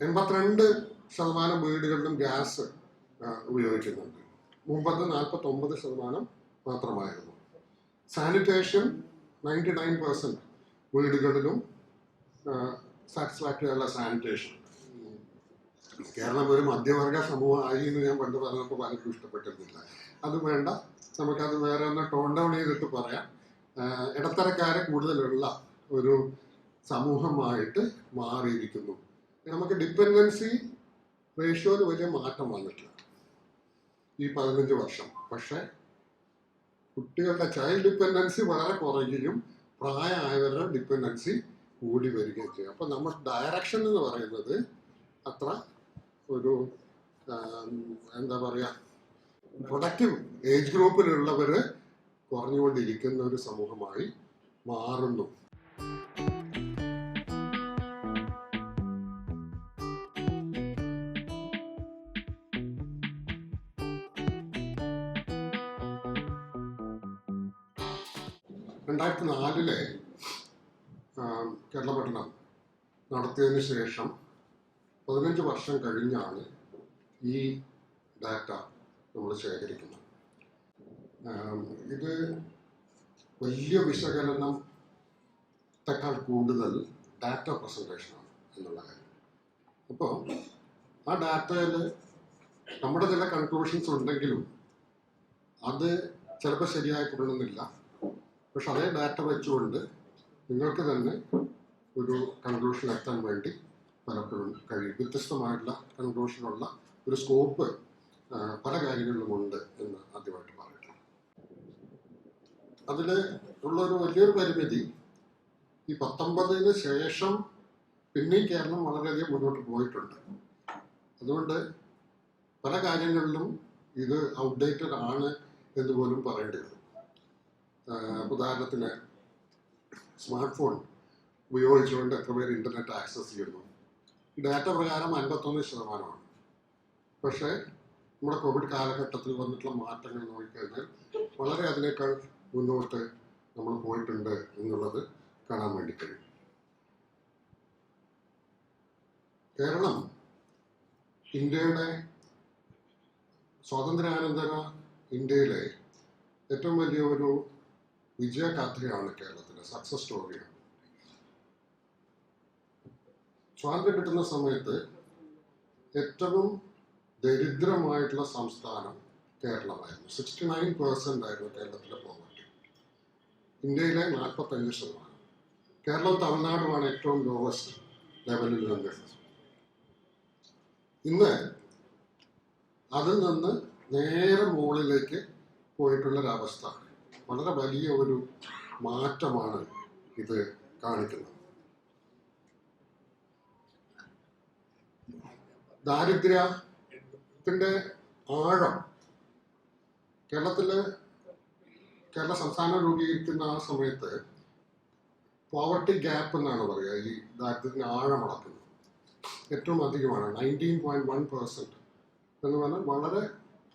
82% വീടുകളിലും ഗ്യാസ് ഉപയോഗിക്കുന്നുണ്ട്. മുമ്പത് 49% മാത്രമായിരുന്നു. സാനിറ്റേഷൻ 99% വീടുകളിലും സാറ്റിസ്ഫാക്ടറി ഉള്ള സാനിറ്റേഷൻ. കേരളം ഒരു മധ്യവർഗ സമൂഹമായി എന്ന് ഞാൻ പണ്ട് പറഞ്ഞപ്പോൾ പലർക്കും ഇഷ്ടപ്പെട്ടിരുന്നില്ല. അത് വേണ്ട, നമുക്കത് വേറെ ഒന്ന് ടോൺ ഡൗൺ ചെയ്തിട്ട് പറയാം. ഇടത്തരക്കാരെ കൂടുതലുള്ള ഒരു സമൂഹമായിട്ട് മാറിയിരിക്കുന്നു. നമുക്ക് ഡിപ്പെൻഡൻസി റേഷ്യോയിൽ വലിയ മാറ്റം വന്നിട്ടില്ല ഈ 15 വർഷം. പക്ഷെ കുട്ടികളുടെ ചൈൽഡ് ഡിപ്പെൻഡൻസി വളരെ കുറയുകയും പ്രായമായവരുടെ ഡിപ്പെൻഡൻസി കൂടി വരികയും ചെയ്യും. അപ്പം നമ്മുടെ ഡയറക്ഷൻ എന്ന് പറയുന്നത് അത്ര ഒരു എന്താ പറയുക, പ്രൊഡക്റ്റീവ് ഏജ് ഗ്രൂപ്പിലുള്ളവർ കുറഞ്ഞുകൊണ്ടിരിക്കുന്ന ഒരു സമൂഹമായി മാറുന്നു. (2004) കേരള പഠനം നടത്തിയതിന് ശേഷം 15 വർഷം കഴിഞ്ഞാണ് ഈ ഡാറ്റ നമ്മൾ ശേഖരിക്കുന്നത്. ഇത് വലിയ വിശകലനത്തെക്കാൾ കൂടുതൽ ഡാറ്റ പ്രസൻറ്റേഷനാണ് എന്നുള്ള കാര്യം. അപ്പോൾ ആ ഡാറ്റയിൽ നമ്മുടെ ചില കൺക്ലൂഷൻസ് ഉണ്ടെങ്കിലും അത് ചിലപ്പോൾ ശരിയായി കൊള്ളണമെന്നില്ല. പക്ഷെ അതേ ഡാറ്റ വെച്ചുകൊണ്ട് നിങ്ങൾക്ക് തന്നെ ഒരു കൺക്ലൂഷൻ എത്താൻ വേണ്ടി പലപ്പോഴും കഴിയും. വ്യത്യസ്തമായിട്ടുള്ള കൺക്ലൂഷനുള്ള ഒരു സ്കോപ്പ് പല കാര്യങ്ങളിലുമുണ്ട് എന്ന് ആദ്യമായിട്ട് പറയട്ടെ. അതിൽ ഉള്ളൊരു വലിയൊരു പരിമിതി, ഈ 19-ന് ശേഷം പിന്നെയും കേരളം വളരെയധികം മുന്നോട്ട് പോയിട്ടുണ്ട്. അതുകൊണ്ട് പല കാര്യങ്ങളിലും ഇത് ഔട്ട്ഡേറ്റഡ് ആണ് എന്ന് പോലും പറയേണ്ടി വരും. ഉദാഹരണത്തിന് സ്മാർട്ട് ഫോൺ ഉപയോഗിച്ചുകൊണ്ട് എത്ര പേര് ഇൻ്റർനെറ്റ് ആക്സസ് ചെയ്യുന്നു? ഡാറ്റ പ്രകാരം 51%. പക്ഷേ നമ്മുടെ കോവിഡ് കാലഘട്ടത്തിൽ വന്നിട്ടുള്ള മാറ്റങ്ങൾ നോക്കിക്കഴിഞ്ഞാൽ വളരെ അതിനേക്കാൾ മുന്നോട്ട് നമ്മൾ പോയിട്ടുണ്ട് എന്നുള്ളത് കാണാൻ വേണ്ടി കഴിയും. കേരളം ഇന്ത്യയുടെ സ്വാതന്ത്ര്യാനന്തര ഇന്ത്യയിലെ ഏറ്റവും വലിയ ഒരു വിജയകഥയാണ്. കേരളത്തിലെ സക്സസ് സ്റ്റോറിയാണ്. സ്വാതന്ത്ര്യം കിട്ടുന്ന സമയത്ത് ഏറ്റവും ദരിദ്രമായിട്ടുള്ള സംസ്ഥാനം കേരളമായിരുന്നു. 69% ആയിരുന്നു കേരളത്തിലെ പോവർട്ടി. ഇന്ത്യയിലെ 45%. കേരളവും തമിഴ്നാടുമാണ് ഏറ്റവും ലോവസ്റ്റ് ലെവലിൽ നിന്നത്. ഇന്ന് അതിൽ നിന്ന് നേരെ മുകളിലേക്ക് പോയിട്ടുള്ളൊരവസ്ഥ, വളരെ വലിയ ഒരു മാറ്റമാണ് ഇത് കാണിക്കുന്നത്. ദാരിദ്ര്യത്തിൻ്റെ ആഴം കേരള സംസ്ഥാനം രൂപീകരിക്കുന്ന ആ സമയത്ത് പോവർട്ടി ഗ്യാപ്പ് എന്നാണ് പറയുക. ഈ ദാരിദ്ര്യത്തിന് ആഴം അളക്കുന്നത് ഏറ്റവും അധികമാണ്. 19.1% എന്ന് പറഞ്ഞാൽ വളരെ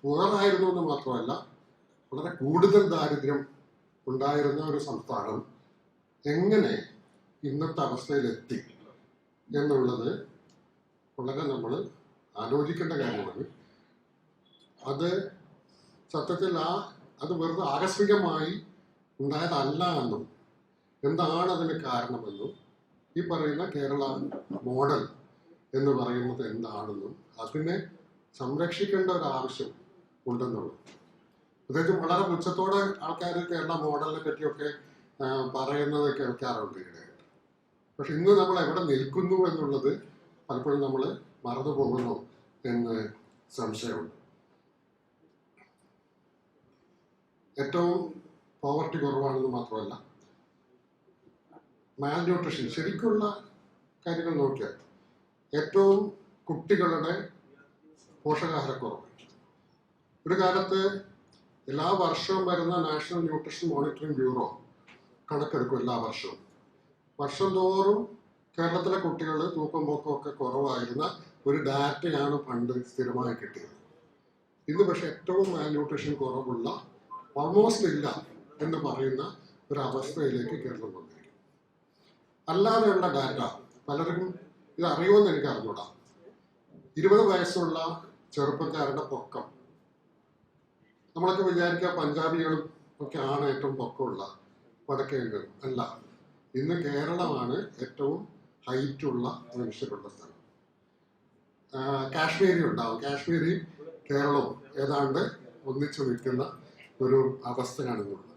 പുവറായിരുന്നു എന്ന് മാത്രമല്ല, വളരെ കൂടുതൽ ദാരിദ്ര്യം ഉണ്ടായിരുന്ന ഒരു സംസ്ഥാനം എങ്ങനെ ഇന്നത്തെ അവസ്ഥയിലെത്തി എന്നുള്ളത് വളരെ നമ്മൾ ആലോചിക്കേണ്ട കാര്യമാണ്. അത് സത്യത്തിൽ അത് വെറുതെ ആകസ്മികമായി ഉണ്ടായതല്ല എന്നും എന്താണ് അതിന് കാരണമെന്നും ഈ പറയുന്ന കേരള മോഡൽ എന്ന് പറയുന്നത് എന്താണെന്നും അതിനെ സംരക്ഷിക്കേണ്ട ഒരു ആവശ്യം ഉണ്ടെന്നുള്ളത്. പ്രത്യേകിച്ചും വളരെ പുച്ഛത്തോടെ ആൾക്കാർ കേരള മോഡലിനെ പറ്റിയൊക്കെ പറയുന്നത് കേൾക്കാറുണ്ട് ഈയിടെയായിട്ട്. പക്ഷെ ഇന്ന് നമ്മൾ എവിടെ നിൽക്കുന്നു എന്നുള്ളത് പലപ്പോഴും നമ്മൾ മറന്നു പോകുന്നു എന്ന് സംശയമുണ്ട്. ഏറ്റവും പോവർട്ടി കുറവാണെന്ന് മാത്രമല്ല, മാൽന്യൂട്രിഷൻ, ശരിക്കുള്ള കാര്യങ്ങൾ നോക്കിയാൽ ഏറ്റവും കുട്ടികളുടെ പോഷകാഹാരക്കുറവ്. ഒരു കാലത്ത് എല്ലാ വർഷവും വരുന്ന നാഷണൽ ന്യൂട്രീഷൻ മോണിറ്ററിംഗ് ബ്യൂറോ കണക്കെടുക്കും. എല്ലാ വർഷവും വർഷം തോറും കേരളത്തിലെ കുട്ടികൾ തൂക്കം പൊക്കം ഒക്കെ കുറവായിരുന്ന ഒരു ഡാറ്റയാണ് പണ്ട് സ്ഥിരമായി കിട്ടിയത്. ഇന്ന് പക്ഷെ ഏറ്റവും മാൽന്യൂട്രീഷൻ കുറവുള്ള, ഓൾമോസ്റ്റ് ഇല്ല എന്ന് പറയുന്ന ഒരു അവസ്ഥയിലേക്ക് കേരളം വന്നിരിക്കും. അല്ലാതെയുള്ള ഡാറ്റ പലർക്കും ഇത് അറിയുമെന്ന് എനിക്ക് അറിഞ്ഞൂടാ. 20 വയസ്സുള്ള ചെറുപ്പക്കാരുടെ പൊക്കം, നമ്മളൊക്കെ വിചാരിക്കുക പഞ്ചാബികളും ഒക്കെ ആണ് ഏറ്റവും പൊക്കമുള്ള വടക്കേണ്ടത്. അല്ല, ഇന്ന് കേരളമാണ് ഏറ്റവും ഹൈറ്റുള്ള മനുഷ്യരുള്ള സ്ഥലം. കാശ്മീരി ഉണ്ടാവും, കാശ്മീരി കേരളവും ഏതാണ്ട് ഒന്നിച്ചു നിൽക്കുന്ന ഒരു അവസ്ഥയാണെന്നുള്ളത്.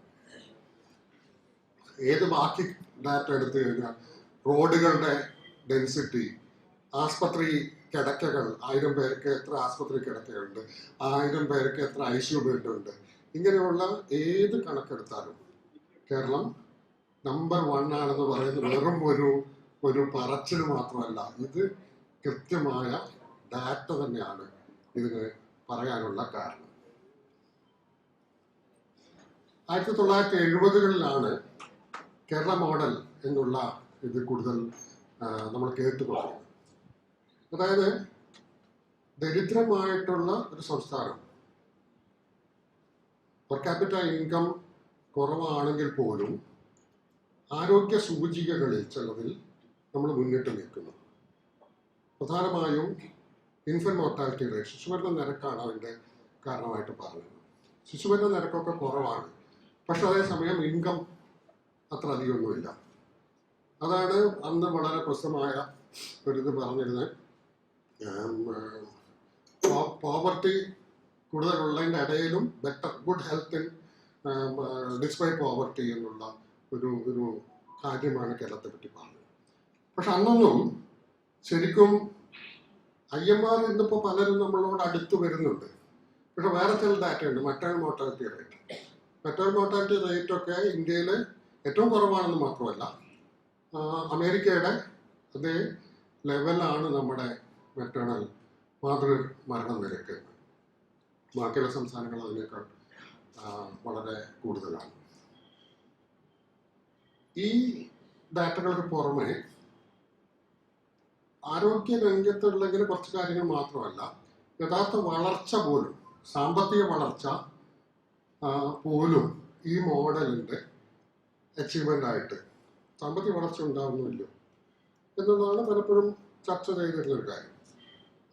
ഏത് ബാക്കി ഡാറ്റ എടുത്തു കഴിഞ്ഞാൽ റോഡുകളുടെ ഡെൻസിറ്റി, ആസ്പത്രി കിടക്കകൾ, 1000 പേർക്ക് എത്ര ആസ്പത്രി കിടക്കകളുണ്ട്, 1000 പേർക്ക് എത്ര ICU ബെഡ് ഉണ്ട്, ഇങ്ങനെയുള്ള ഏത് കണക്കെടുത്താലും കേരളം നമ്പർ 1 ആണെന്ന് പറയുന്നത് വെറും ഒരു പറച്ചിൽ മാത്രമല്ല, ഇത് കൃത്യമായ ഡാറ്റ തന്നെയാണ് ഇതിന് പറയാനുള്ള കാരണം. 1970-കളിലാണ് കേരള മോഡൽ എന്നുള്ള ഇത് കൂടുതൽ നമ്മൾ കേട്ടുകൊണ്ടിരുന്നത്. അതായത് ദരിദ്രമായിട്ടുള്ള ഒരു സംസ്ഥാനം, പെർ ക്യാപിറ്റ ഇൻകം കുറവാണെങ്കിൽ പോലും ആരോഗ്യ സൂചികകളിൽ ചിലതിൽ നമ്മൾ മുന്നിട്ട് നിൽക്കുന്നു. പ്രധാനമായും ഇൻഫന്റ് മോർട്ടാലിറ്റി റേറ്റ്, ശിശുമരണ നിരക്കാണ് അതിൻ്റെ കാരണമായിട്ട് പറഞ്ഞത്. ശിശുമരണ നിരക്കൊക്കെ കുറവാണ്, പക്ഷെ അതേസമയം ഇൻകം അത്ര അധികമൊന്നുമില്ല. അതാണ് അന്ന് വളരെ പ്രശസ്തമായ ഒരിത് പറഞ്ഞിരുന്നത്. പോവർട്ടി കൂടുതലുള്ളതിൻ്റെ ഇടയിലും good health in despite poverty എന്നുള്ള ഒരു കാര്യമാണ് കേരളത്തെ പറ്റി പറഞ്ഞത്. പക്ഷെ അന്നൊന്നും ശരിക്കും IMR ഇന്നിപ്പോൾ പലരും നമ്മളോട് അടുത്ത് വരുന്നുണ്ട്. പക്ഷെ വേറെ ചില ഡാറ്റയുണ്ട്. Maternal mortality rate, maternal mortality rate ഒക്കെ ഇന്ത്യയിൽ ഏറ്റവും കുറവാണെന്ന് മാത്രമല്ല, അമേരിക്കയുടെ അതേ ലെവലാണ് നമ്മുടെ മെറ്റേണൽ മാതൃ മരണ നിരക്ക്. ബാക്കിയുള്ള സംസ്ഥാനങ്ങൾ അതിനേക്കാൾ വളരെ കൂടുതലാണ്. ഈ ഡാറ്റകൾക്ക് പുറമെ ആരോഗ്യ രംഗത്തുള്ളതിന് കുറച്ച് കാര്യങ്ങൾ മാത്രമല്ല, യഥാർത്ഥ വളർച്ച പോലും, സാമ്പത്തിക വളർച്ച പോലും ഈ മോഡലിൻ്റെ അച്ചീവ്മെൻ്റ് ആയിട്ട് സാമ്പത്തിക വളർച്ച ഉണ്ടാവുന്നില്ല എന്നുള്ളതാണ് പലപ്പോഴും ചർച്ച ചെയ്തിരുന്നൊരു കാര്യം.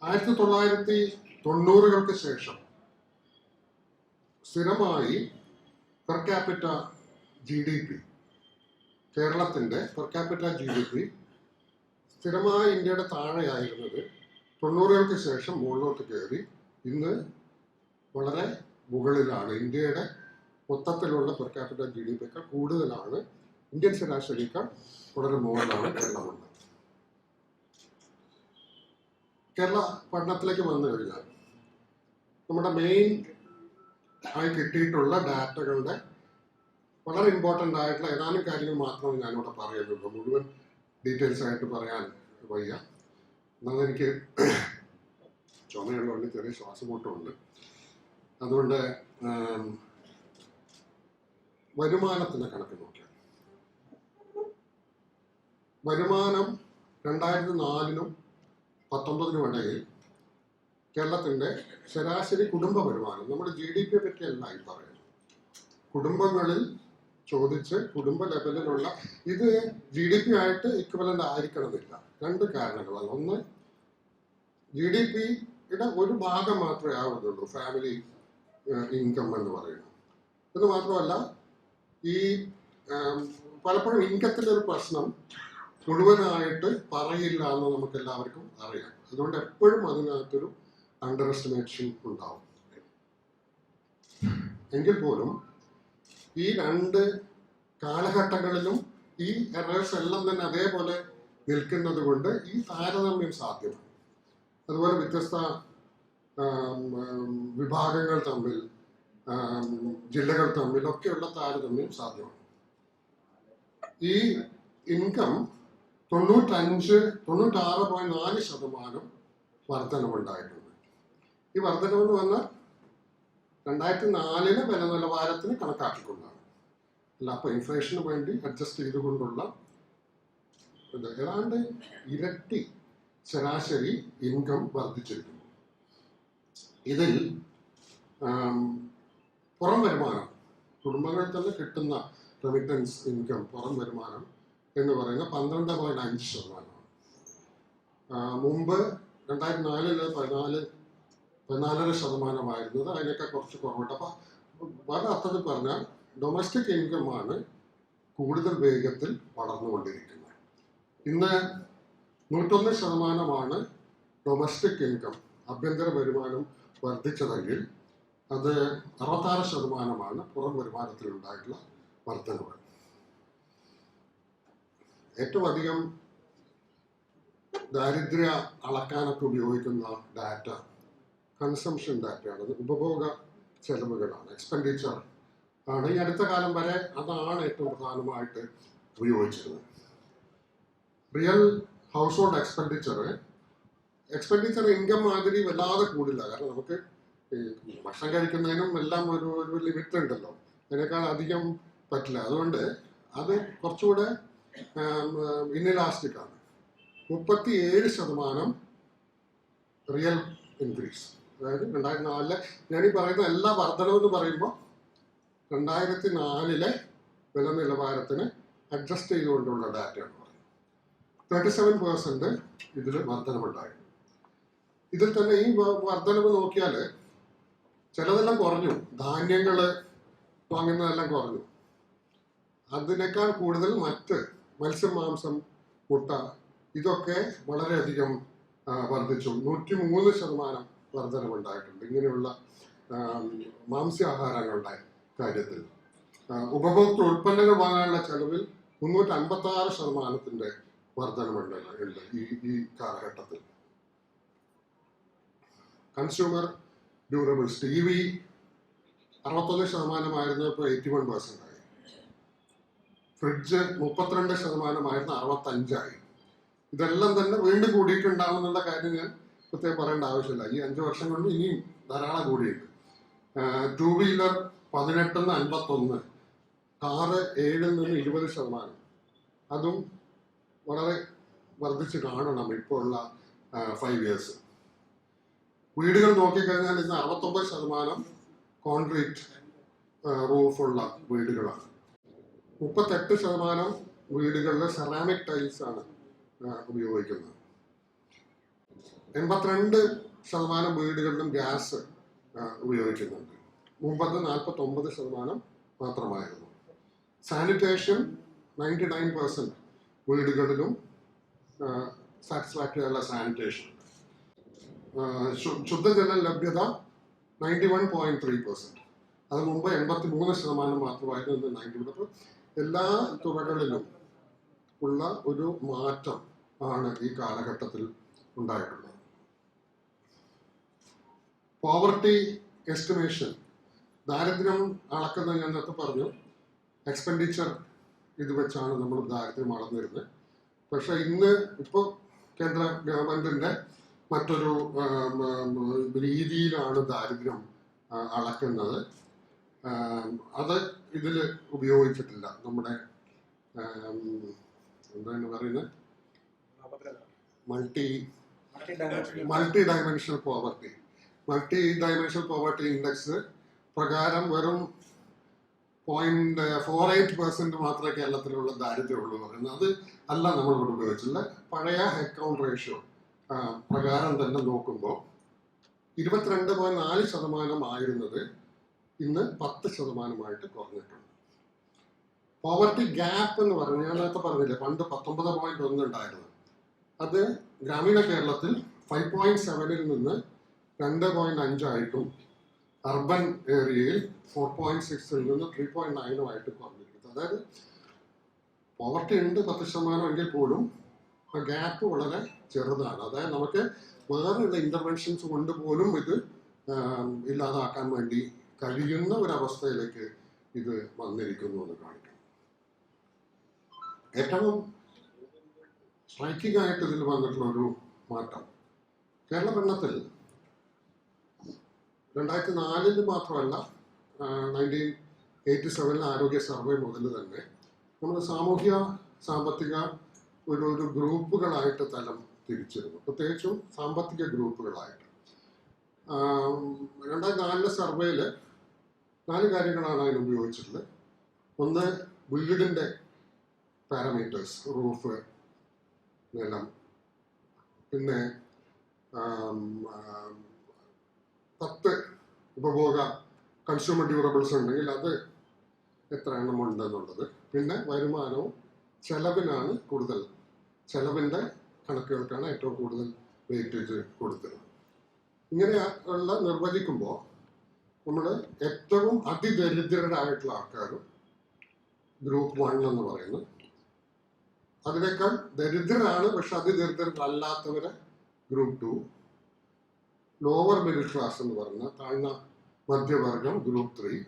1990-കൾക്ക് ശേഷം സ്ഥിരമായി പെർ ക്യാപിറ്റ GDP, കേരളത്തിൻ്റെ പെർ ക്യാപിറ്റ GDP സ്ഥിരമായി ഇന്ത്യയുടെ താഴെയായിരുന്നത് 90-കൾക്ക് ശേഷം മുകളിലോട്ട് കയറി ഇന്ന് വളരെ മുകളിലാണ്. ഇന്ത്യയുടെ മൊത്തത്തിലുള്ള പെർ ക്യാപിറ്റ GDP-യേക്കാൾ കൂടുതലാണ്, ഇന്ത്യൻ ശരാശരിയേക്കാൾ വളരെ മുകളിലാണ് കേരളമുള്ളത്. കേരള പഠനത്തിലേക്ക് വന്നു കഴിഞ്ഞാൽ നമ്മുടെ മെയിൻ ആയി കിട്ടിയിട്ടുള്ള ഡാറ്റകളുടെ വളരെ ഇമ്പോർട്ടൻ്റ് ആയിട്ടുള്ള ഏതാനും കാര്യങ്ങൾ മാത്രമേ ഞാനിവിടെ പറയുന്നുള്ളൂ. മുഴുവൻ ഡീറ്റെയിൽസ് ആയിട്ട് പറയാൻ വയ്യ. എന്നാൽ എനിക്ക് ചുമയുള്ളതുകൊണ്ട് ചെറിയ ശ്വാസമുട്ടുണ്ട്. അതുകൊണ്ട് വരുമാനത്തിൻ്റെ കണക്ക് നോക്കിയാൽ വരുമാനം 2004-നും 2019-നും ഇടയിൽ കേരളത്തിൻ്റെ ശരാശരി കുടുംബ വരുമാനം, നമ്മുടെ GDP പറ്റിയല്ല ഈ പറയുന്നത്, കുടുംബങ്ങളിൽ ചോദിച്ച് കുടുംബ ലെവലിലുള്ള, ഇത് GDP ആയിട്ട് ഇക്വലൻ്റ് ആയിരിക്കണമെന്നില്ല. 2 കാരണങ്ങളാണ്. ഒന്ന്, GDP-യുടെ ഒരു ഭാഗം മാത്രമേ ആവുന്നുള്ളൂ ഫാമിലി ഇൻകം എന്ന് പറയുന്നത്. ഇത് മാത്രമല്ല, ഈ പലപ്പോഴും ഇൻകത്തിൻ്റെ ഒരു പ്രശ്നം മുഴുവനായിട്ട് പറയില്ല എന്ന് നമുക്ക് എല്ലാവർക്കും അറിയാം. അതുകൊണ്ട് എപ്പോഴും അതിനകത്തൊരു അണ്ടർ എസ്റ്റിമേഷൻ ഉണ്ടാവും. എങ്കിൽ പോലും ഈ 2 കാലഘട്ടങ്ങളിലും ഈ എറേഴ്സ് എല്ലാം തന്നെ അതേപോലെ നിൽക്കുന്നത് കൊണ്ട് ഈ താരതമ്യം സാധ്യമാണ്. അതുപോലെ വ്യത്യസ്ത വിഭാഗങ്ങൾ തമ്മിൽ, ജില്ലകൾ തമ്മിലൊക്കെയുള്ള താരതമ്യം സാധ്യമാണ്. ഈ ഇൻകം 96.4% വർധനവുണ്ടായിട്ടുണ്ട്. ഈ വർധനവെന്ന് പറഞ്ഞാൽ 2004-ലെ വില നിലവാരത്തിന് കണക്കാക്കിക്കൊണ്ടാണ്, അല്ല അപ്പോൾ ഇൻഫ്ലേഷന് വേണ്ടി അഡ്ജസ്റ്റ് ചെയ്തുകൊണ്ടുള്ള ഇത്. ഏതാണ്ട് ഇരട്ടി ശരാശരി ഇൻകം വർദ്ധിച്ചിരിക്കുന്നു. ഇതിൽ പുറം വരുമാനം, കുടുംബങ്ങളിൽ തന്നെ കിട്ടുന്ന റെമിറ്റൻസ് ഇൻകം, പുറം വരുമാനം എന്ന് പറയുന്നത് 12.5%. മുമ്പ് 2004 14.5% അതിനൊക്കെ കുറച്ച് കുറവുണ്ട്. അപ്പം പല അർത്ഥത്തിൽ പറഞ്ഞാൽ ഡൊമസ്റ്റിക് ഇൻകമാണ് കൂടുതൽ വേഗത്തിൽ വളർന്നുകൊണ്ടിരിക്കുന്നത്. ഇന്ന് 101% ഡൊമസ്റ്റിക് ഇൻകം, ആഭ്യന്തര വരുമാനം വർദ്ധിച്ചതെങ്കിൽ അത് 66% പുറം വരുമാനത്തിൽ ഉണ്ടായിട്ടുള്ള വർധനവ്. ഏറ്റവും അധികം ദാരിദ്ര്യ അളക്കാനൊക്കെ ഉപയോഗിക്കുന്ന ഡാറ്റ കൺസംഷൻ ഡാറ്റയാണ്, ഉപഭോഗ ചെലവുകളാണ്, എക്സ്പെൻഡിച്ചർ ആണ്. ഈ അടുത്ത കാലം വരെ അതാണ് ഏറ്റവും പ്രധാനമായിട്ട് ഉപയോഗിച്ചിരുന്നത്. Real house hold expenditure income മാതിരി വല്ലാതെ കൂടില്ല. കാരണം നമുക്ക് ഈ ഭക്ഷണം കഴിക്കുന്നതിനും എല്ലാം ഒരു ലിമിറ്റ് ഉണ്ടല്ലോ, അതിനേക്കാൾ അധികം പറ്റില്ല. അതുകൊണ്ട് അത് കുറച്ചുകൂടെ ഇൻഇലാസ്റ്റിക് ആണ്. 37% റിയൽ ഇൻക്രീസ്. അതായത് 2004 ഞാനീ പറയുന്ന എല്ലാ വർധനവെന്ന് പറയുമ്പോൾ 2004 വില നിലവാരത്തിന് അഡ്ജസ്റ്റ് ചെയ്തുകൊണ്ടുള്ള ഡാറ്റയാണ് പറയുന്നത്. 37% ഇതിൽ വർധനവുണ്ടായിരുന്നു. ഇതിൽ തന്നെ ഈ വർധനവ് നോക്കിയാൽ ചിലതെല്ലാം കുറഞ്ഞു. ധാന്യങ്ങൾ വാങ്ങുന്നതെല്ലാം കുറഞ്ഞു. അതിനേക്കാൾ കൂടുതൽ മറ്റ് മത്സ്യം, മാംസം, മുട്ട ഇതൊക്കെ വളരെയധികം വർദ്ധിച്ചു. 103% വർധനവുണ്ടായിട്ടുണ്ട് ഇങ്ങനെയുള്ള മാംസ്യാഹാരങ്ങളുടെ കാര്യത്തിൽ. ഉപഭോക്തൃ ഉൽപ്പന്നങ്ങൾ വാങ്ങാനുള്ള ചെലവിൽ 356% വർധനവുണ്ട് ഈ കാലഘട്ടത്തിൽ. കൺസ്യൂമർ ഡ്യൂറബിൾസ്, TV 61% ഇപ്പോൾ 81% ആയി. ഫ്രിഡ്ജ് 32% 65%. ഇതെല്ലാം തന്നെ വീണ്ടും കൂടിയിട്ടുണ്ടാവുന്നുള്ള കാര്യം ഞാൻ പ്രത്യേകം പറയേണ്ട ആവശ്യമില്ല. ഈ 5 വർഷം കൊണ്ട് ഇനിയും ധാരാളം കൂടിയിട്ടുണ്ട്. 2 വീലർ 18 51, കാറ് 7 20%. അതും വളരെ വർദ്ധിച്ച് കാണണം ഇപ്പോൾ ഉള്ള 5 ഇയേഴ്സ്. വീടുകൾ നോക്കിക്കഴിഞ്ഞാൽ ഇന്ന് 69% കോൺക്രീറ്റ് റൂഫുള്ള വീടുകളാണ്. 38% വീടുകളിൽ സെറാമിക് ടൈൽസ് ആണ് ഉപയോഗിക്കുന്നത്. 82% വീടുകളിലും ഗ്യാസ് ഉപയോഗിക്കുന്നുണ്ട്. മുമ്പത് 49% മാത്രമായിരുന്നു. സാനിറ്റേഷൻ 99% വീടുകളിലും സാറ്റിസ്ഫാക്ടറി ഉള്ള സാനിറ്റേഷൻ. ശുദ്ധജല ലഭ്യത 91.3%. അത് മുമ്പ് 83% മാത്രമായിരുന്നു, 90%. അപ്പോൾ എല്ലാ തുറകളിലും ഉള്ള ഒരു മാറ്റം ആണ് ഈ കാലഘട്ടത്തിൽ ഉണ്ടായിട്ടുള്ളത്. പോവർട്ടി എസ്റ്റിമേഷൻ, ദാരിദ്ര്യം അളക്കുന്നത് ഞാൻ നേരത്തെ പറഞ്ഞു, എക്സ്പെൻഡിച്ചർ ഇത് വെച്ചാണ് നമ്മൾ ദാരിദ്ര്യം അളന്നിരുന്നത്. പക്ഷെ ഇപ്പോൾ കേന്ദ്ര ഗവൺമെന്റിന്റെ മറ്റൊരു രീതിയിലാണ് ദാരിദ്ര്യം അളക്കുന്നത്. അത് ഇതിൽ ഉപയോഗിച്ചിട്ടില്ല. നമ്മുടെ എന്താണ് പറയുന്നത്, മൾട്ടി ഡയമെൻഷണൽ പോവർട്ടി ഇൻഡെക്സ് പ്രകാരം വെറും 0.48% മാത്രമേ കേരളത്തിലുള്ള ദാരിദ്ര്യമുള്ളൂ പറയുന്നത്. അത് അല്ല നമ്മളിവിടെ ഉപയോഗിച്ചില്ല. പഴയ ഹെഡ് കൗണ്ട് റേഷ്യോ പ്രകാരം തന്നെ നോക്കുമ്പോൾ 22.4% ആയിരുന്നത് ഇന്ന് 10% കുറഞ്ഞിട്ടുണ്ട്. പോവർട്ടി ഗ്യാപ്പ് എന്ന് പറഞ്ഞാൽ ഞാൻ നേരത്തെ പറഞ്ഞില്ലേ, പണ്ട് 19.1 ഉണ്ടായിരുന്നു. അത് ഗ്രാമീണ കേരളത്തിൽ 5.7 നിന്ന് 2.5 ആയിട്ടും അർബൻ ഏരിയയിൽ 4.6 നിന്ന് 3.9 കുറഞ്ഞിരിക്കുന്നത്. അതായത് പോവർട്ടി ഉണ്ട് 10% എങ്കിൽ പോലും ആ ഗ്യാപ്പ് വളരെ ചെറുതാണ്. അതായത് നമുക്ക് വേറെയുള്ള ഇന്റർവെൻഷൻസ് കൊണ്ട് പോലും ഇത് ഇല്ലാതാക്കാൻ വേണ്ടി കഴിയുന്ന ഒരവസ്ഥയിലേക്ക് ഇത് വന്നിരിക്കുന്നു എന്ന് കാണിക്കും. ഏറ്റവും സ്ട്രൈക്കിംഗ് ആയിട്ട് ഇതിൽ വന്നിട്ടുള്ള ഒരു മാറ്റം, കേരള ഭരണത്തിൽ 2004 മാത്രമല്ല 1987 ആരോഗ്യ സർവേ മുതൽ തന്നെ നമ്മൾ സാമൂഹ്യ സാമ്പത്തിക ഒരു ഗ്രൂപ്പുകളായിട്ട് തലം തിരിച്ചിരുന്നു, പ്രത്യേകിച്ചും സാമ്പത്തിക ഗ്രൂപ്പുകളായിട്ട്. 2004 സർവേയിൽ 4 കാര്യങ്ങളാണ് അതിന് ഉപയോഗിച്ചിട്ടുള്ളത്. ഒന്ന്, വീടിൻ്റെ പാരാമീറ്റേഴ്സ്, റൂഫ്, നിലം, പിന്നെ 10 ഉപഭോഗ കൺസ്യൂമർ ഡ്യൂറബിൾസ് ഉണ്ടെങ്കിൽ അത് എത്ര എണ്ണം ഉണ്ടെന്നുള്ളത്, പിന്നെ വരുമാനവും ചെലവിനാണ് കൂടുതൽ, ചെലവിൻ്റെ കണക്കുകൾക്കാണ് ഏറ്റവും കൂടുതൽ വെയിറ്റേജ് കൊടുക്കുന്നത്. ഇങ്ങനെയുള്ള നിർവചിക്കുമ്പോൾ നമ്മൾ ഏറ്റവും അതിദരിദ്രരായിട്ടുള്ള ആൾക്കാരും ഗ്രൂപ്പ് 1 എന്ന് പറയുന്നത്, അതിനേക്കാൾ ദരിദ്രരാണ് പക്ഷെ അതിദരിദ്രരല്ലാത്തവരെ ഗ്രൂപ്പ് 2, ലോവർ മിഡിൽ ക്ലാസ് എന്ന് പറഞ്ഞ താഴ്ന്ന മധ്യവർഗം ഗ്രൂപ്പ് 3,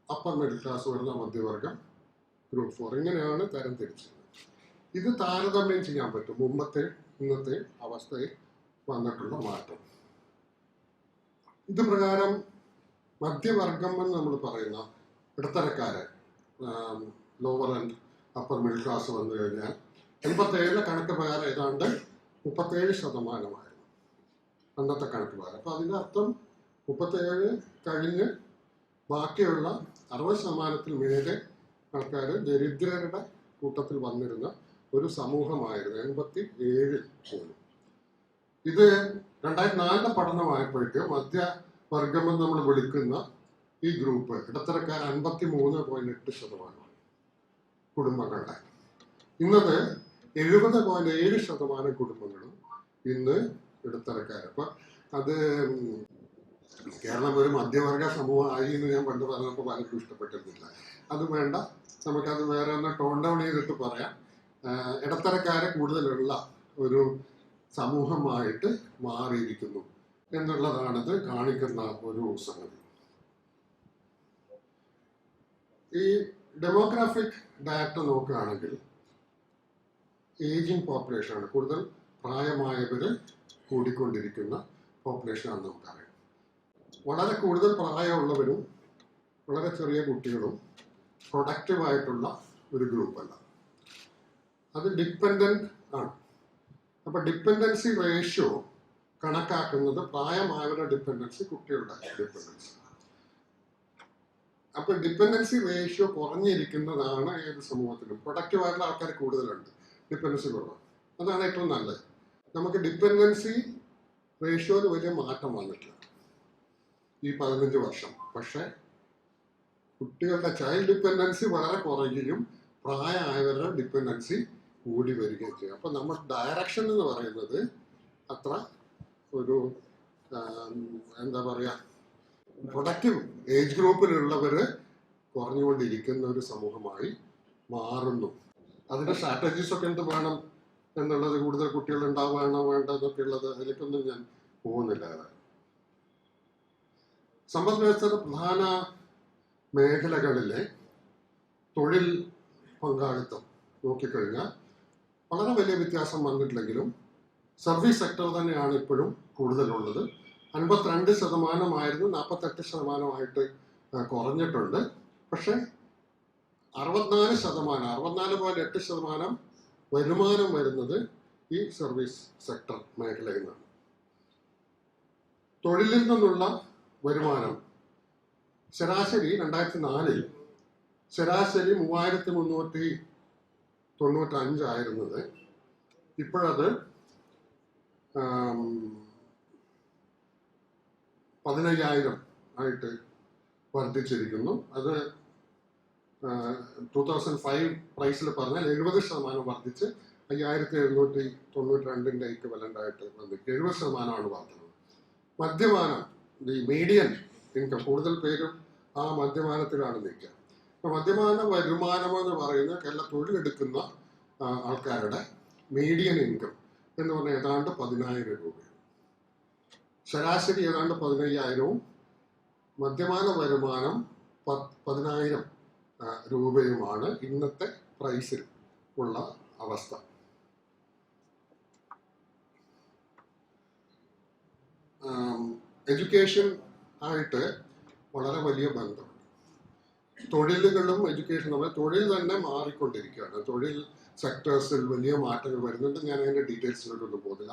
അപ്പർ മിഡിൽ ക്ലാസ് വരുന്ന മധ്യവർഗം ഗ്രൂപ്പ് 4. ഇങ്ങനെയാണ് തരം തിരിച്ചത്. ഇത് താരതമ്യം ചെയ്യാൻ പറ്റും മുമ്പത്തെ ഇന്നത്തെ അവസ്ഥയിൽ വന്നിട്ടുള്ള മാറ്റം. ഇത് പ്രകാരം മധ്യവർഗം എന്ന് നമ്മൾ പറയുന്ന ഇടത്തരക്കാരെ, lower and upper middle class വന്നു കഴിഞ്ഞാൽ 87 കണക്ക് പ്രകാരം ഏതാണ്ട് 37% അന്നത്തെ കണക്ക് പ്രകാരം. അപ്പോൾ അതിൻ്റെ അർത്ഥം 37 കഴിഞ്ഞ് ബാക്കിയുള്ള 60% മേലെ ആൾക്കാർ ദരിദ്രരുടെ കൂട്ടത്തിൽ വന്നിരുന്ന ഒരു സമൂഹമായിരുന്നു 87 പോലും. ഇത് 2004 പഠനമായപ്പോഴേക്ക് മധ്യവർഗമെന്ന് നമ്മൾ വിളിക്കുന്ന ഈ ഗ്രൂപ്പ് ഇടത്തരക്കാർ 53.8% കുടുംബങ്ങളുടെ. ഇന്നത് 70.7% കുടുംബങ്ങളും ഇന്ന് ഇടത്തരക്കാർ. അപ്പം അത് കേരളം ഒരു മധ്യവർഗ സമൂഹമായി എന്ന് ഞാൻ പണ്ട് പറഞ്ഞപ്പോൾ പലർക്കും ഇഷ്ടപ്പെട്ടിരുന്നില്ല. അത് വേണ്ട, നമുക്കത് വേറെ ഒന്ന് ടോൺ ഡൗൺ ചെയ്തിട്ട് പറയാം. ഇടത്തരക്കാരെ കൂടുതലുള്ള ഒരു സമൂഹമായിട്ട് മാറിയിരിക്കുന്നു എന്നുള്ളതാണിത് കാണിക്കുന്ന ഒരു സംഗതി. ഈ ഡെമോഗ്രാഫിക് ഡാറ്റ നോക്കുകയാണെങ്കിൽ ഏജിങ് പോപ്പുലേഷനാണ്, കൂടുതൽ പ്രായമായവർ കൂടിക്കൊണ്ടിരിക്കുന്ന പോപ്പുലേഷനാണെന്ന് നമുക്കറിയാം. വളരെ കൂടുതൽ പ്രായമുള്ളവരും വളരെ ചെറിയ കുട്ടികളും പ്രൊഡക്റ്റീവായിട്ടുള്ള ഒരു ഗ്രൂപ്പല്ല, അത് ഡിപ്പെൻഡൻ്റ് ആണ്. അപ്പോൾ ഡിപ്പെൻഡൻസി റേഷ്യോ കണക്കാക്കുന്നത് പ്രായമായവരുടെ ഡിപ്പെൻഡൻസി, കുട്ടികളുടെ ഡിപ്പെൻഡൻസി. അപ്പോൾ ഡിപ്പെൻഡൻസി റേഷ്യോ കുറഞ്ഞിരിക്കുന്നതാണ് ഏത് സമൂഹത്തിലും. പ്രൊഡക്റ്റീവായിട്ടുള്ള ആൾക്കാർ കൂടുതലുണ്ട്, ഡിപ്പെൻഡൻസി കുറവാണ്. അതാണ് ഏറ്റവും നല്ലത്. നമുക്ക് ഡിപ്പെൻഡൻസി റേഷ്യോയിൽ വലിയ മാറ്റം വന്നിട്ടില്ല ഈ 15 വർഷം. പക്ഷേ കുട്ടികളുടെ ചൈൽഡ് ഡിപ്പെൻഡൻസി വളരെ കുറയുകയും പ്രായമായവരുടെ ഡിപ്പെൻഡൻസി കൂടി വരികയും ചെയ്യും. അപ്പം നമ്മുടെ ഡയറക്ഷൻ എന്ന് പറയുന്നത് അത്ര ഒരു എന്താ പറയുക, പ്രൊഡക്റ്റീവ് ഏജ് ഗ്രൂപ്പിലുള്ളവർ കുറഞ്ഞുകൊണ്ടിരിക്കുന്ന ഒരു സമൂഹമായി മാറുന്നു. അതിൻ്റെ സ്ട്രാറ്റജീസൊക്കെ എന്ത് വേണം എന്നുള്ളത്, കൂടുതൽ കുട്ടികൾ ഉണ്ടാവുകയാണോ വേണ്ടതൊക്കെ ഉള്ളത്, അതിലേക്കൊന്നും ഞാൻ പോകുന്നില്ല. സമ്പദ് വ്യവസ്ഥയുടെ പ്രധാന മേഖലകളിലെ തൊഴിൽ പങ്കാളിത്തം നോക്കിക്കഴിഞ്ഞാൽ വളരെ വലിയ വ്യത്യാസം വന്നിട്ടില്ലെങ്കിലും സർവീസ് സെക്ടർ തന്നെയാണ് ഇപ്പോഴും കൂടുതലുള്ളത്. 52% 48% കുറഞ്ഞിട്ടുണ്ട്. പക്ഷേ 64.8% വരുമാനം വരുന്നത് ഈ സർവീസ് സെക്ടർ മേഖലയിൽ നിന്നാണ്. തൊഴിലിൽ നിന്നുള്ള വരുമാനം ശരാശരി 2004 ശരാശരി 3395 ആയിരുന്നത് ഇപ്പോഴത് 15,000 ആയിട്ട് വർദ്ധിച്ചിരിക്കുന്നു. അത് 2005 പ്രൈസിൽ പറഞ്ഞാൽ 70% വർദ്ധിച്ച് 5,792 ഇക്വലന്റ് ആയിട്ട് വന്നിരിക്കും. 70% വർദ്ധനവ്. മധ്യമാനം, ഈ മീഡിയൻ ഇൻകം, കൂടുതൽ പേരും ആ മധ്യമാനത്തിലാണ് നിൽക്കുക. അപ്പോൾ മധ്യമാന വരുമാനം എന്ന് പറയുന്നത് കേരള തൊഴിലെടുക്കുന്ന ആൾക്കാരുടെ മീഡിയൻ ഇൻകം എന്ന് പറഞ്ഞാൽ ഏതാണ്ട് 10,000 രൂപ. ശരാശരി ഏതാണ്ട് 15,000-ഉം മധ്യമാന വരുമാനം 10,000 രൂപയുമാണ് ഇന്നത്തെ പ്രൈസിൽ ഉള്ള അവസ്ഥ. എഡ്യൂക്കേഷൻ ആയിട്ട് വളരെ വലിയ ബന്ധം. തൊഴിലുകളും എഡ്യൂക്കേഷൻ നമ്മൾ തൊഴിൽ തന്നെ മാറിക്കൊണ്ടിരിക്കുകയാണ്. തൊഴിൽ സെക്ടേഴ്സിൽ വലിയ മാറ്റങ്ങൾ വരുന്നുണ്ട്. ഞാൻ അതിൻ്റെ ഡീറ്റെയിൽസിലോട്ടൊന്നും പോകുന്നില്ല.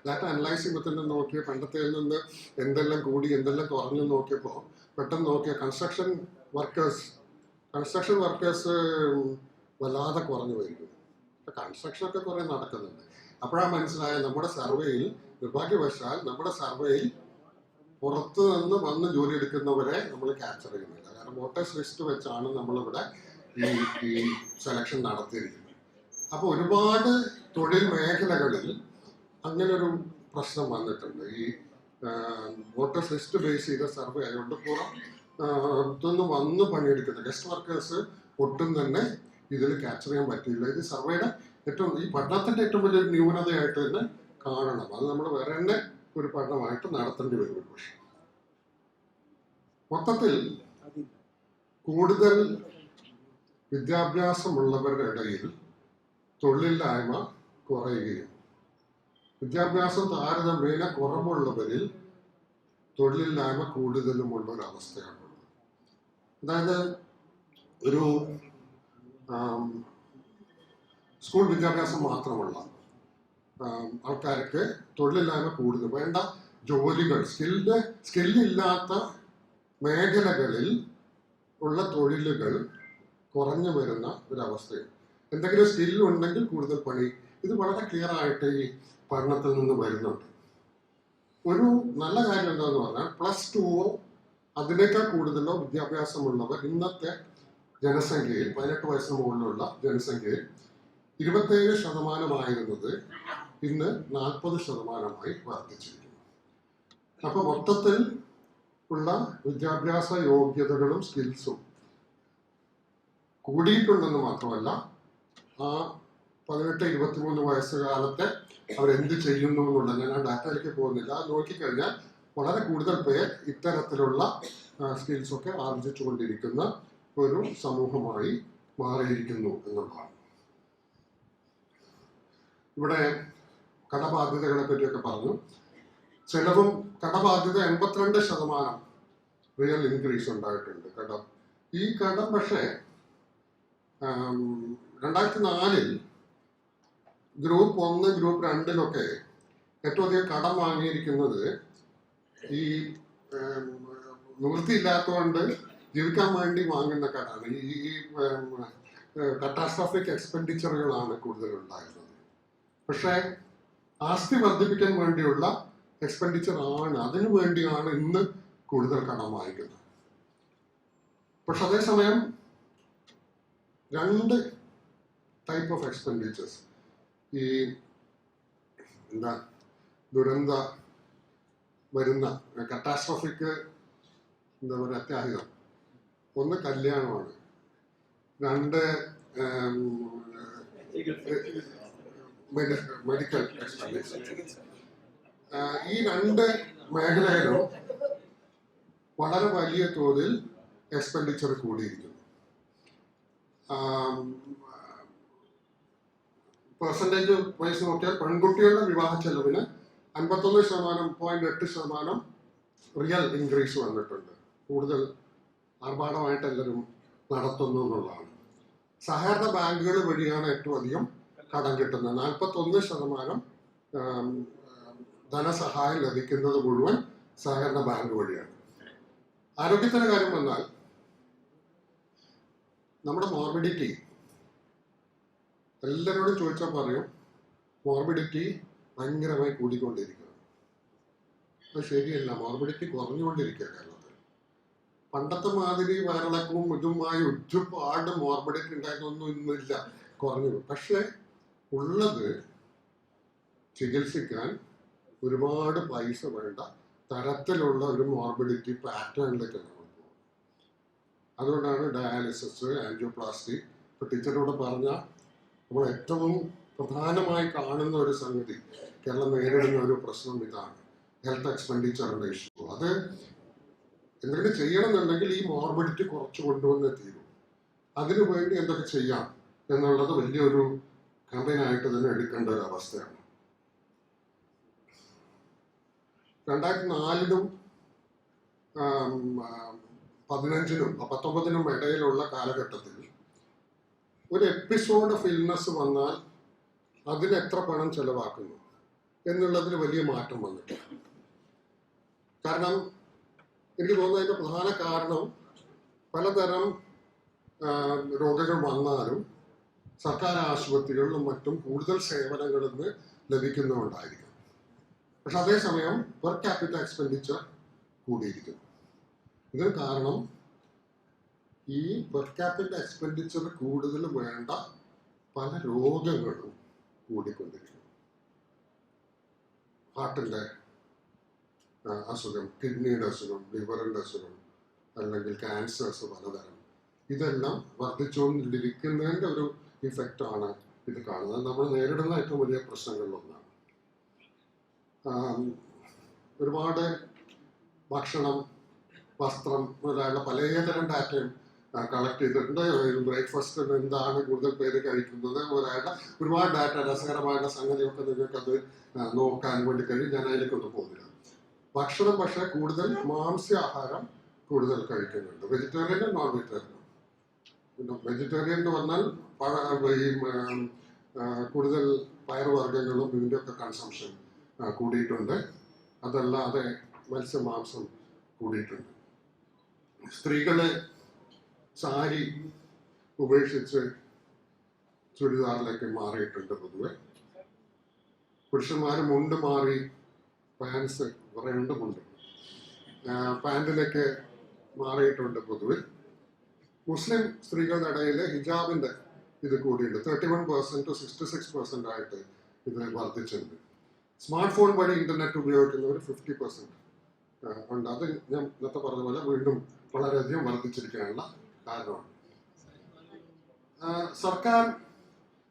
ഡാറ്റ അനലൈസ് ചെയ്യുമ്പോൾ തന്നെ നോക്കിയ പണ്ടത്തേൽ നിന്ന് എന്തെല്ലാം കൂടി എന്തെല്ലാം കുറഞ്ഞു നോക്കിയപ്പോൾ പെട്ടെന്ന് നോക്കിയ കൺസ്ട്രക്ഷൻ വർക്കേഴ്സ് വല്ലാതെ കുറഞ്ഞു വരികയും. കൺസ്ട്രക്ഷനൊക്കെ കുറേ നടക്കുന്നുണ്ട്. അപ്പോഴാണ് മനസ്സിലായ നമ്മുടെ സർവേയിൽ നിർഭാഗ്യവശാൽ നമ്മുടെ സർവേയിൽ പുറത്തു നിന്ന് വന്ന് ജോലി എടുക്കുന്നവരെ നമ്മൾ ക്യാപ്ചർ ചെയ്യുന്നില്ല. കാരണം വോട്ടേഴ്സ് ലിസ്റ്റ് വെച്ചാണ് നമ്മളിവിടെ ഈ സെലക്ഷൻ നടത്തിയിരിക്കുന്നത്. അപ്പോൾ ഒരുപാട് തൊഴിൽ മേഖലകളിൽ അങ്ങനൊരു പ്രശ്നം വന്നിട്ടുണ്ട്. ഈ വോട്ടേഴ്സ് ലിസ്റ്റ് ബേസ് ചെയ്ത സർവേ ആയതുകൊണ്ട് പുറത്തുനിന്ന് വന്ന് പണിയെടുക്കുന്ന ഗസ്റ്റ് വർക്കേഴ്സ് ഒട്ടും തന്നെ ഇതിൽ ക്യാപ്ചർ ചെയ്യാൻ പറ്റില്ല. ഇത് സർവേയുടെ ഈ പഠനത്തിന്റെ ഏറ്റവും വലിയൊരു ന്യൂനതയായിട്ട് തന്നെ കാണണം. അത് നമ്മൾ വേറെ തന്നെ ഒരു പഠനമായിട്ട് നടത്തേണ്ടി വരും. പക്ഷെ മൊത്തത്തിൽ കൂടുതൽ വിദ്യാഭ്യാസമുള്ളവരുടെ ഇടയിൽ തൊഴിലില്ലായ്മ കുറയുകയും വിദ്യാഭ്യാസം താരതമ്യേന കുറവുള്ളവരിൽ തൊഴിലില്ലായ്മ കൂടുതലുമുള്ള ഒരു അവസ്ഥയാണുള്ളത്. അതായത് ഒരു സ്കൂൾ വിദ്യാഭ്യാസം മാത്രമുള്ള ആൾക്കാർക്ക് തൊഴിലില്ലായ്മ കൂടുതൽ, വേണ്ട ജോലികൾ സ്കില്ലില്ലാത്ത മേഖലകളിൽ ഉള്ള തൊഴിലുകൾ കുറഞ്ഞു വരുന്ന ഒരവസ്ഥയാണ്. എന്തെങ്കിലും സ്കില്ലുണ്ടെങ്കിൽ കൂടുതൽ പണി. ഇത് വളരെ ക്ലിയർ ആയിട്ട് ഈ പഠനത്തിൽ നിന്ന് വരുന്നുണ്ട്. ഒരു നല്ല കാര്യം എന്താണെന്ന് പറഞ്ഞാൽ +2 അതിനേക്കാൾ കൂടുതലോ വിദ്യാഭ്യാസമുള്ളവർ ഇന്നത്തെ ജനസംഖ്യയിൽ 18 വയസ്സിന് മുകളിലുള്ള ജനസംഖ്യയിൽ 27% ഇന്ന് 40% വർദ്ധിച്ചിരിക്കുന്നു. അപ്പൊ മൊത്തത്തിൽ ഉള്ള വിദ്യാഭ്യാസ യോഗ്യതകളും സ്കിൽസും കൂടിയിട്ടുണ്ടെന്ന് മാത്രമല്ല, ആ 18-23 വയസ്സുകാലത്തെ അവരെന്ത് ചെയ്യുന്നു എന്നുള്ള, ഞാൻ ആ ഡാറ്റയിലേക്ക് പോകുന്നില്ല, നോക്കിക്കഴിഞ്ഞാൽ വളരെ കൂടുതൽ പേർ ഇത്തരത്തിലുള്ള സ്കിൽസൊക്കെ ആർജിച്ചുകൊണ്ടിരിക്കുന്ന ഒരു സമൂഹമായി മാറിയിരിക്കുന്നു എന്നുള്ളതാണ്. ഇവിടെ കടബാധ്യതകളെ പറ്റിയൊക്കെ പറഞ്ഞു. ചെലവും കടബാധ്യത 82% റിയൽ ഇൻക്രീസ് ഉണ്ടായിട്ടുണ്ട് കടം. ഈ കടം പക്ഷേ 2004 ഗ്രൂപ്പ് 1 ഗ്രൂപ്പ് 2 ഏറ്റവും അധികം കടം വാങ്ങിയിരിക്കുന്നത് ഈ നിവൃത്തിയില്ലാത്തതുകൊണ്ട് ജീവിക്കാൻ വേണ്ടി വാങ്ങുന്ന കടമാണ്. ഈ കറ്റാസ്ട്രോഫിക് എക്സ്പെൻഡിച്ചറുകളാണ് കൂടുതൽ ഉണ്ടായിരുന്നത്. പക്ഷേ ആസ്തി വർദ്ധിപ്പിക്കാൻ വേണ്ടിയുള്ള എക്സ്പെൻഡിച്ചർ ആണ്, അതിനു വേണ്ടിയാണ് ഇന്ന് കൂടുതൽ കടം വാങ്ങിക്കുന്നത്. പക്ഷെ അതേസമയം 2 ടൈപ്പ് ഓഫ് എക്സ്പെൻഡിച്ചേഴ്സ്, ഈ ദുരന്ത വരുന്ന കറ്റാസ്ട്രോഫിക് അത്യാഹിതം, ഒന്ന് കല്യാണമാണ്, 2 മെഡിക്കൽ എക്സ്പെൻഡിച്ചർ. ഈ 2 മേഖലയിലും വളരെ വലിയ തോതിൽ എക്സ്പെൻഡിച്ചർ കൂടിയിരിക്കുന്നു. പെർസെൻറ്റേജ് വൈസ് നോക്കിയാൽ പെൺകുട്ടികളുടെ വിവാഹ ചെലവിന് 51.8% റിയൽ ഇൻക്രീസ് വന്നിട്ടുണ്ട്. കൂടുതൽ ആർഭാടമായിട്ട് എല്ലാവരും നടത്തുന്നു എന്നുള്ളതാണ്. സഹകരണ ബാങ്കുകൾ വഴിയാണ് ഏറ്റവും അധികം കടം കിട്ടുന്നത്. 41% ധനസഹായം ലഭിക്കുന്നത് മുഴുവൻ സഹകരണ ബാങ്ക് വഴിയാണ്. ആരോഗ്യത്തിന്റെ കാര്യം വന്നാൽ നമ്മുടെ മോർബിഡിറ്റി, എല്ലാവരോടും ചോദിച്ചാൽ പറയും മോർബിഡിറ്റി ഭയങ്കരമായി കൂടിക്കൊണ്ടിരിക്കുക. അത് ശരിയല്ല, മോർബിഡിറ്റി കുറഞ്ഞുകൊണ്ടിരിക്കുക കേരളത്തിൽ. പണ്ടത്തെ മാതിരി വയറിളക്കവും ഇതുമായി ഒരുപാട് മോർബിഡിറ്റി ഉണ്ടായിരുന്നൊന്നും ഇന്നില്ല, കുറഞ്ഞു. പക്ഷെ ഉള്ളത് ചികിത്സിക്കാൻ ഒരുപാട് പൈസ വേണ്ട തരത്തിലുള്ള ഒരു മോർബിഡിറ്റി പാറ്റേണിലേക്കാണ് നമ്മൾ പോകുന്നത്. അതുകൊണ്ടാണ് ഡയാലിസിസ്, ആൻജിയോപ്ലാസ്റ്റി. ഇപ്പൊ ടീച്ചറോട് പറഞ്ഞ നമ്മൾ ഏറ്റവും പ്രധാനമായി കാണുന്ന ഒരു സംഗതി, കേരളം നേരിടുന്ന ഒരു പ്രശ്നം ഇതാണ്, ഹെൽത്ത് എക്സ്പെൻഡിച്ചറിന്റെ ഇഷ്യൂ. അത് എന്തെങ്കിലും ചെയ്യണമെന്നുണ്ടെങ്കിൽ ഈ മോർബിഡിറ്റി കുറച്ച് കൊണ്ടുവന്നേ തീരും. അതിനു വേണ്ടി എന്തൊക്കെ ചെയ്യാം എന്നുള്ളത് വലിയൊരു ക്യാമ്പയിനായിട്ട് തന്നെ എടുക്കേണ്ട ഒരു അവസ്ഥയാണ്. 2004-നും 2015-നും 2019-നും ഇടയിലുള്ള കാലഘട്ടത്തിൽ ഒരു എപ്പിസോഡ് ഓഫ് ഇൽനസ് വന്നാൽ അതിന് എത്ര പണം ചെലവാക്കുന്നു എന്നുള്ളതിൽ വലിയ മാറ്റം വന്നിട്ടുണ്ട്. കാരണം എനിക്ക് തോന്നുന്നതിന്റെ പ്രധാന കാരണം പലതരം രോഗങ്ങൾ വന്നാലും സർക്കാർ ആശുപത്രികളിലും മറ്റും കൂടുതൽ സേവനങ്ങൾ ഇന്ന് ലഭിക്കുന്നുണ്ടായിരിക്കും. പക്ഷെ അതേസമയം പെർ ക്യാപിറ്റ എക്സ്പെൻഡിച്ചർ കൂടിയിരിക്കുന്നു. ഇതിന് കാരണം ഈ പെർ ക്യാപിറ്റ എക്സ്പെൻഡിച്ചർ കൂടുതൽ വേണ്ട പല രോഗങ്ങളും കൂടിക്കൊണ്ടിരിക്കുന്നു. ഹാർട്ടിൻ്റെ അസുഖം, കിഡ്നിയുടെ അസുഖം, ലിവറിൻ്റെ അസുഖം, അല്ലെങ്കിൽ ക്യാൻസേഴ്സ് പലതരം, ഇതെല്ലാം വർദ്ധിച്ചുകൊണ്ടിരിക്കുന്നതിൻ്റെ ഒരു ഇഫക്റ്റാണ് ഇത് കാണുന്നത്. നമ്മൾ നേരിടുന്ന ഏറ്റവും വലിയ പ്രശ്നങ്ങളിലൊന്നാണ്. ഒരുപാട് ഭക്ഷണം, വസ്ത്രം മുതലായുള്ള പലതരം ഡാറ്റയും കളക്ട് ചെയ്തിട്ടുണ്ട്. ബ്രേക്ക്ഫാസ്റ്റിന് എന്താണ് കൂടുതൽ പേര് കഴിക്കുന്നത് മുതലായുള്ള ഒരുപാട് ഡാറ്റ, രസകരമായിട്ടുള്ള സംഗതിയൊക്കെ നിങ്ങൾക്കത് നോക്കാൻ വേണ്ടി കഴിയും. ഞാൻ അതിലേക്കൊന്നും പോകുന്നില്ല. ഭക്ഷണം പക്ഷേ കൂടുതൽ മാംസ്യാഹാരം കൂടുതൽ കഴിക്കുന്നുണ്ട്, വെജിറ്റേറിയനും നോൺ വെജിറ്റേറിയനും. പിന്നെ വെജിറ്റേറിയൻ എന്ന് പറഞ്ഞാൽ ഈ കൂടുതൽ പയറുവർഗ്ഗങ്ങളും ഇതിൻ്റെയൊക്കെ കൺസംഷൻ കൂടിയിട്ടുണ്ട്. അതല്ലാതെ മത്സ്യമാംസം കൂടിയിട്ടുണ്ട്. സ്ത്രീകളെ സാരി ഉപേക്ഷിച്ച് ചുരിദാറിലേക്ക് മാറിയിട്ടുണ്ട് പൊതുവെ. പുരുഷന്മാർ മുണ്ട് മാറി പാൻസ്, കുറേ ഉണ്ട് മുണ്ട്, പാൻറ്റിലേക്ക് മാറിയിട്ടുണ്ട് പൊതുവിൽ. മുസ്ലിം സ്ത്രീകളുടെ ഇടയിൽ ഹിജാബിൻ്റെ ഇത് കൂടിയുണ്ട്. 31% to 66% ആയിട്ട് ഇത് വർദ്ധിച്ചിട്ടുണ്ട്. സ്മാർട്ട് ഫോൺ വഴി ഇന്റർനെറ്റ് ഉപയോഗിക്കുന്നവർ 50% ഉണ്ട്. അത് ഞാൻ നേരത്തെ പറഞ്ഞ പോലെ വീണ്ടും വളരെയധികം വർദ്ധിച്ചിരിക്കാനുള്ള കാരണമാണ്. സർക്കാർ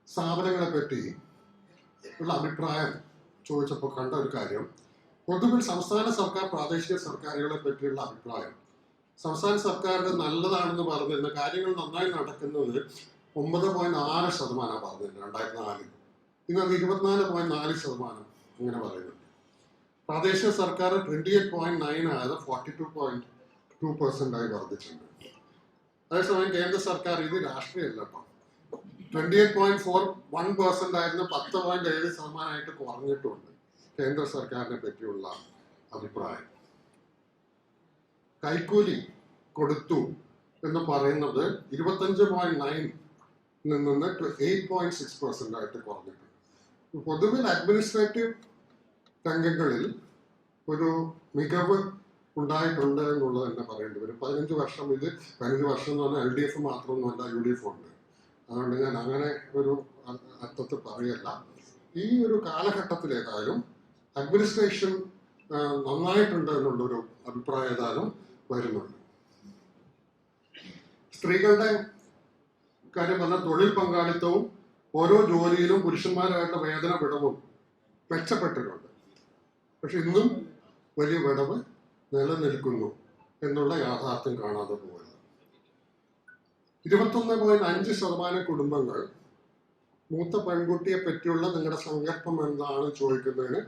സ്ഥാപനങ്ങളെ പറ്റി ഉള്ള അഭിപ്രായം ചോദിച്ചപ്പോൾ കണ്ട ഒരു കാര്യം, പൊതുവിൽ സംസ്ഥാന സർക്കാർ, പ്രാദേശിക സർക്കാരുകളെ പറ്റിയുള്ള അഭിപ്രായം, സംസ്ഥാന സർക്കാരിന് നല്ലതാണെന്ന് പറഞ്ഞിരുന്ന കാര്യങ്ങൾ നന്നായി നടക്കുന്നത് 9.6% പറഞ്ഞിരുന്നത് 2004. ഇന്നത് 24.4% അങ്ങനെ പറയുന്നുണ്ട്. പ്രാദേശിക സർക്കാർ 28.9 ആയത് 42.2% ആയി വർദ്ധിച്ചിട്ടുണ്ട്. അതേസമയം കേന്ദ്ര സർക്കാർ, ഇത് രാഷ്ട്രീയമല്ല കേട്ടോ, 28.41% ആയിരുന്നു 10.7% കുറഞ്ഞിട്ടുണ്ട് കേന്ദ്ര സർക്കാരിനെ പറ്റിയുള്ള അഭിപ്രായം. കൈക്കൂലി കൊടുത്തു എന്ന് പറയുന്നത് 25.9 നിന്ന് 8.6% ആയിട്ട് കുറഞ്ഞിട്ടുണ്ട്. പൊതുവിൽ അഡ്മിനിസ്ട്രേറ്റീവ് രംഗങ്ങളിൽ ഒരു മികവ് ഉണ്ടായിട്ടുണ്ട് എന്നുള്ളത് തന്നെ പറയേണ്ടി വരും. 15 വർഷം എന്ന് പറഞ്ഞാൽ LDF മാത്രമൊന്നുമല്ല, UDF ഉണ്ട്. അതുകൊണ്ട് ഞാൻ അങ്ങനെ ഒരു അർത്ഥത്തിൽ പറയല്ല. ഈ ഒരു കാലഘട്ടത്തിൽ ഏതായാലും അഡ്മിനിസ്ട്രേഷൻ നന്നായിട്ടുണ്ട് എന്നുള്ളൊരു അഭിപ്രായം ഏതായാലും വരുന്നുണ്ട്. സ്ത്രീകളുടെ കാര്യം പറഞ്ഞാൽ തൊഴിൽ പങ്കാളിത്തവും ഓരോ ജോലിയിലും പുരുഷന്മാരായിട്ടുള്ള വേതന വിടവും മെച്ചപ്പെട്ടിട്ടുണ്ട്. പക്ഷെ ഇന്നും വലിയ വിടവ് നിലനിൽക്കുന്നു എന്നുള്ള യാഥാർത്ഥ്യം കാണാതെ പോകരുത്. 21.5% കുടുംബങ്ങൾ മൂത്ത പെൺകുട്ടിയെ പറ്റിയുള്ള നിങ്ങളുടെ സങ്കല്പം എന്താണ് ചോദിക്കുന്നതിന്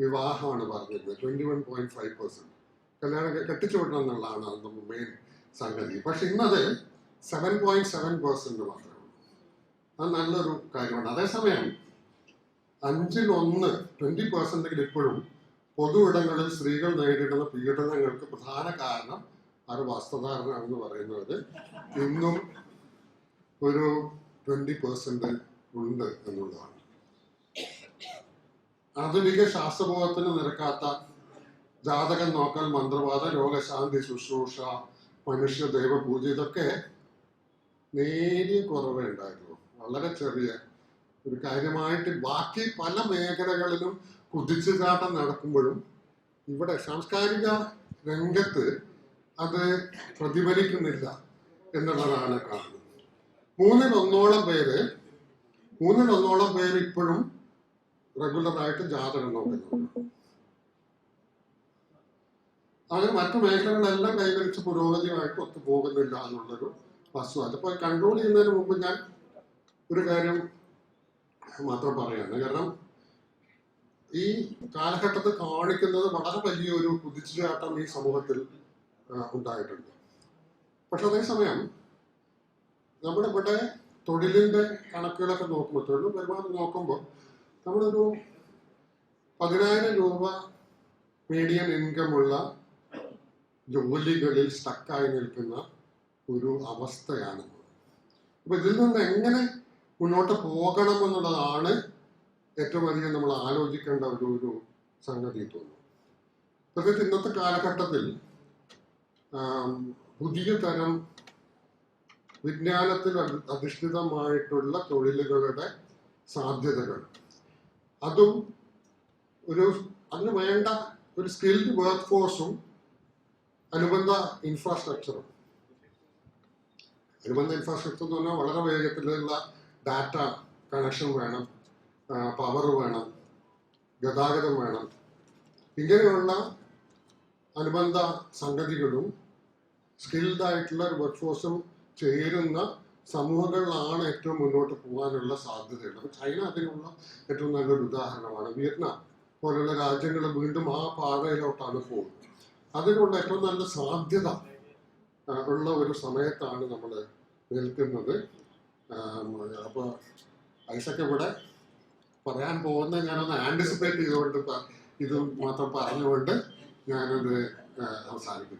വിവാഹമാണ് പറഞ്ഞിരുന്നത്. 21.5% കല്യാണം കെട്ടിച്ചു വിടണം എന്നുള്ളതാണ് നമ്മുടെ മെയിൻ സംഗതി. പക്ഷെ ഇന്നത് 7.7% മാത്രമേ ഉള്ളൂ. അത് നല്ലൊരു കാര്യമാണ്. അതേസമയം 5-1 20% ഇപ്പോഴും പൊതു ഇടങ്ങളിൽ സ്ത്രീകൾ നേരിടുന്ന പീഡനങ്ങൾക്ക് പ്രധാന കാരണം അത് വസ്ത്രധാരണമാണെന്ന് പറയുന്നത് ഇന്നും ഒരു 20% ഉണ്ട് എന്നുള്ളതാണ്. ആധുനിക ശാസ്ത്രബോധത്തിന് നിരക്കാത്ത ജാതകം നോക്കൽ, മന്ത്രവാദ, രോഗശാന്തി ശുശ്രൂഷ, മനുഷ്യ ദൈവ പൂജ, ഇതൊക്കെ നേരിയ കുറവേ ഉണ്ടായിരുന്നു. വളരെ ചെറിയ ഒരു കാര്യമായിട്ട് ബാക്കി പല മേഖലകളിലും കുതിച്ചുചാട്ടം നടക്കുമ്പോഴും ഇവിടെ സാംസ്കാരിക രംഗത്ത് അത് പ്രതിഫലിക്കുന്നില്ല എന്നുള്ളതാണ് കാണുന്നത്. 1/3 പേര് ഇപ്പോഴും റെഗുലറായിട്ട് ജാതകം നോക്കുന്നുണ്ട്. അങ്ങനെ മറ്റു മേഖലകളെല്ലാം കൈവരിച്ച് പുരോഗതിയുമായിട്ട് ഒത്തുപോകുന്നില്ല എന്നുള്ളൊരു വസ്തുത. അതിപ്പോൾ കൺട്രോൾ ചെയ്യുന്നതിന് മുമ്പ് ഞാൻ ഒരു കാര്യം മാത്രം പറയാണ്. കാരണം ഈ കാലഘട്ടത്തിൽ കാണിക്കുന്നത് വളരെ വലിയൊരു കുതിച്ചുചാട്ടം ഈ സമൂഹത്തിൽ ഉണ്ടായിട്ടുണ്ട്. പക്ഷെ അതേസമയം നമ്മുടെ ഇവിടെ തൊഴിലിൻ്റെ കണക്കുകളൊക്കെ നോക്കുമ്പോൾ, തൊഴിൽ വരുമാനം നോക്കുമ്പോൾ നമ്മളൊരു 10,000 രൂപ മീഡിയൻ ഇൻകമുള്ള ജോലികളിൽ സ്റ്റക്കായി നിൽക്കുന്ന ഒരു അവസ്ഥയാണ്. അപ്പൊ ഇതിൽ നിന്ന് എങ്ങനെ മുന്നോട്ട് പോകണം എന്നുള്ളതാണ് ഏറ്റവും അധികം നമ്മൾ ആലോചിക്കേണ്ട ഒരു സംഗതി തോന്നുന്നു. പ്രത്യേകിച്ച് ഇന്നത്തെ കാലഘട്ടത്തിൽ പുതിയ തരം വിജ്ഞാനത്തിൽ അധിഷ്ഠിതമായിട്ടുള്ള തൊഴിലുകളുടെ സാധ്യതകൾ, അതും അതിന് വേണ്ട ഒരു സ്കിൽഡ് വർക്ക് ഫോഴ്സും അനുബന്ധ ഇൻഫ്രാസ്ട്രക്ചറും. അനുബന്ധ ഇൻഫ്രാസ്ട്രക്ചർ എന്ന് പറഞ്ഞാൽ വളരെ വേഗത്തിലുള്ള ഡാറ്റ കണക്ഷൻ വേണം, പവർ വേണം, ഗതാഗതം വേണം. ഇങ്ങനെയുള്ള അനുബന്ധ സംഗതികളും സ്കിൽഡ് ആയിട്ടുള്ള ഒരു വർക്ക് ഫോഴ്സും ചേരുന്ന സമൂഹങ്ങളിലാണ് ഏറ്റവും മുന്നോട്ട് പോകാനുള്ള സാധ്യതയുള്ളത്. അപ്പോൾ ചൈന അതിനുള്ള ഏറ്റവും നല്ലൊരു ഉദാഹരണമാണ്. വിയറ്റ്നാം പോലുള്ള രാജ്യങ്ങൾ വീണ്ടും ആ പാതയിലോട്ടാണ് പോകുന്നത്. അതിനുള്ള ഏറ്റവും നല്ല സാധ്യത ഉള്ള ഒരു സമയത്താണ് നമ്മൾ നിൽക്കുന്നത്. അപ്പോൾ ഐസക് ഇവിടെ പറയാൻ പോകുന്നത് ഞാനൊന്ന് ആൻറ്റിസിപ്പേറ്റ് ചെയ്തുകൊണ്ട് ഇത് മാത്രം പറഞ്ഞുകൊണ്ട് ഞാനത് അവസാനിപ്പിക്കാം.